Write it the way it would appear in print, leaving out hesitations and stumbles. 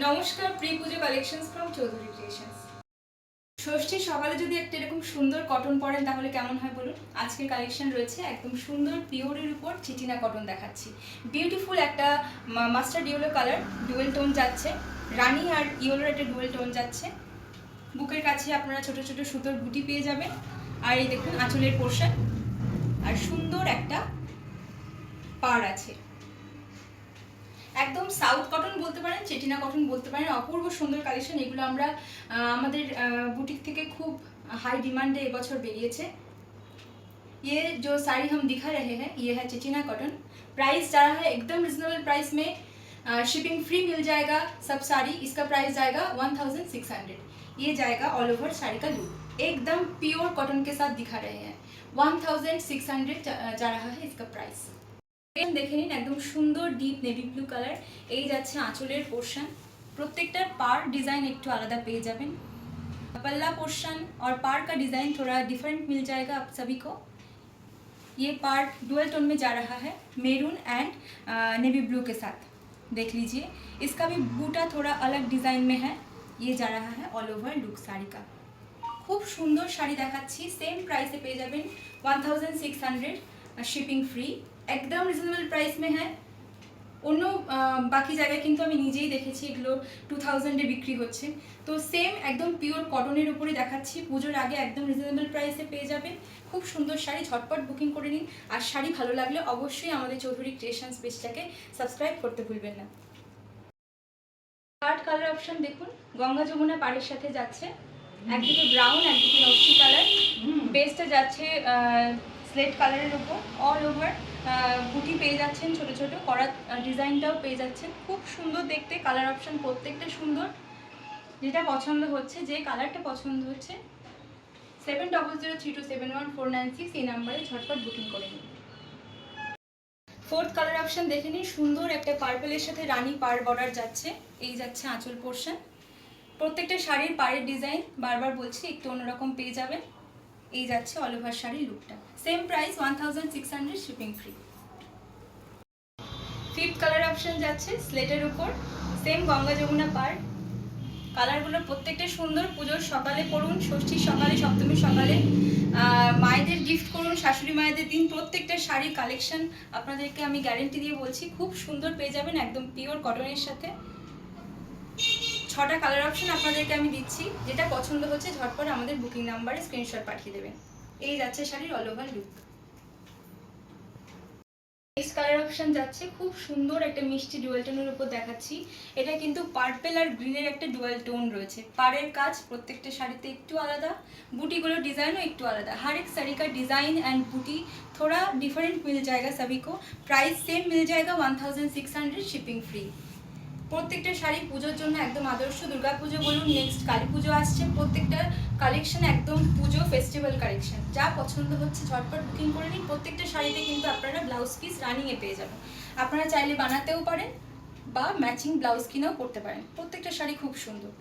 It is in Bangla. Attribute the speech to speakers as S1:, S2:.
S1: নমস্কার, pre Puja collections from Chowdhury creations. ষষ্ঠীর সকালে যদি একটা এরকম সুন্দর কটন পরেন তাহলে কেমন হয় বলুন। আজকের কালেকশন রয়েছে একদম সুন্দর পিওরের উপর চিটিনা কটন দেখাচ্ছি। বিউটিফুল একটা mustard yellow colour, dual tone যাচ্ছে, রানি আর ইয়েলোর একটা ডুয়েল টোন যাচ্ছে। বুকের কাছে আপনারা ছোট ছোট সুতোর বুটি পেয়ে যাবেন। আর এই দেখুন আঁচলের পোর্শন, আর সুন্দর একটা পাড় আছে। একদম সাউথ কটন বলতে পারেন, চেটিনা কটন বলতে পারেন। অপূর্ব সুন্দর কালেকশন। এগুলো আমরা আমাদের বুটিক থেকে খুব हाई डिमांड है এবছর বেরিয়েছে। ये जो साड़ी हम दिखा रहे हैं ये है चेचिना कॉटन। प्राइस जा रहा है एकदम रिजनेबल प्राइस में, शिपिंग फ्री मिल जाएगा सब साड़ी। इसका प्राइस जाएगा 1600। ये जाएगा ऑल ओवर साड़ी का लुक, एकदम प्योर कॉटन के साथ दिखा रहे हैं। 1600 जा रहा है इसका प्राइस। দেখে নিন একদম সুন্দর ডিপ নেভি ব্লু কালার। এই যাচ্ছে আঁচলের পোর্শন, প্রত্যেকটার পার डिजाइन একটু আলাদা পেয়ে যাবেন। पल्ला पोर्शन और पार का डिजाइन थोड़ा डिफरेंट मिल जाएगा आप सभी को। ये पार्ट डुअल टोन में जा रहा है, मेरून एंड नेवी ब्लू के साथ। देख लीजिए इसका भी बूटा थोड़ा अलग डिजाइन में है। ये जा रहा है ऑल ओवर लुक साड़ी का। खूब सुंदर শাড়ি দেখাচ্ছি, সেম প্রাইসে পেয়ে যাবেন 1600, शिपिंग फ्री, एकदम रिजनेबल प्राइस में है। অন্য বাকি জায়গায় কিন্তু আমি নিজেই দেখেছি এগুলো 2000-এ বিক্রি হচ্ছে। তো সেম একদম পিওর কটনের উপরে দেখাচ্ছি। পুজোর আগে একদম রিজনেবল প্রাইসে পেয়ে যাবেন খুব সুন্দর শাড়ি। ঝটপট বুকিং করে নিন। আর শাড়ি ভালো লাগলে অবশ্যই আমাদের চৌধুরী ক্রিয়েশনস পেজটাকে সাবস্ক্রাইব করতে ভুলবেন না। কার্ড কালার অপশন দেখুন, গঙ্গা যমুনা পাড়ের সাথে যাচ্ছে। একদিকে ব্রাউন একদিকে নকশি কালার, বেসটা যাচ্ছে স্লেট কালারের উপর। অল ওভার বুটি পেয়ে যাচ্ছেন, ছোট ছোট করা ডিজাইনটাও পেয়ে যাচ্ছেন। খুব সুন্দর দেখতে, কালার অপশন প্রত্যেকটা সুন্দর। যেটা পছন্দ হচ্ছে, যে কালারটা পছন্দ হচ্ছে 7003271496 এই নাম্বারে ঝটপট বুকিং করে নিন। ফোর্থ কালার অপশন দেখে নিন, সুন্দর একটা পার্পলের সাথে রানী পার বর্ডার যাচ্ছে। এই যাচ্ছে আঁচল পোর্শন। প্রত্যেকটা শাড়ির পাড়ের ডিজাইন বারবার বলছি একটু অন্যরকম পেয়ে যাবেন। এই যাচ্ছে অল ওভার শাড়ির লুকটা। Same price 1600, shipping free. Fifth colour option যাচ্ছে স্লেটের উপর, সেম গঙ্গা যমুনা পাড়। কালারগুলো প্রত্যেকটা সুন্দর। পুজোর সকালে পরুন, ষষ্ঠীর সকালে, সপ্তমীর সকালে, মায়েদের গিফট করুন, শাশুড়ি মায়েদের দিন। প্রত্যেকটা শাড়ির কালেকশন আপনাদেরকে আমি গ্যারেন্টি দিয়ে বলছি খুব সুন্দর পেয়ে যাবেন একদম পিওর কটনের সাথে। 6টা কালার অপশন আপনাদেরকে আমি দিচ্ছি, যেটা পছন্দ হচ্ছে ঝটপট আমাদের বুকিং নাম্বারে স্ক্রিনশট পাঠিয়ে দেবেন। এই যাচ্ছে শাড়ির all over look. Next colour option যাচ্ছে খুব সুন্দর একটা মিষ্টি ডুয়াল টোনের উপর দেখাচ্ছি। এটা কিন্তু পার্পল আর গ্রিনের একটা ডুয়াল টোন রয়েছে। পাড়ের কাজ প্রত্যেকটা শাড়িতে একটু আলাদা, বুটিগুলোর डिजाइनও একটু আলাদা। हर एक साड़ी का डिजाइन एंड बूटी थोड़ा डिफरेंट मिल जाएगा सभी को। प्राइस सेम मिल जाएगा 1600, शिपिंग फ्री। প্রত্যেকটা শাড়ি পুজোর জন্য একদম আদর্শ। দুর্গা পুজো বলুন, নেক্সট কালী পুজো আসছে, প্রত্যেকটা কালেকশন একদম পুজো ফেস্টিভ্যাল কালেকশন। যা পছন্দ হচ্ছে ঝটপট বুকিং করে নিন। প্রত্যেকটা শাড়িতে কিন্তু আপনারা ব্লাউজ পিস রানিংয়ে পেয়ে যাবেন। আপনারা চাইলে বানাতেও পারেন বা ম্যাচিং ব্লাউজ কিনেও করতে পারেন। প্রত্যেকটা শাড়ি খুব সুন্দর।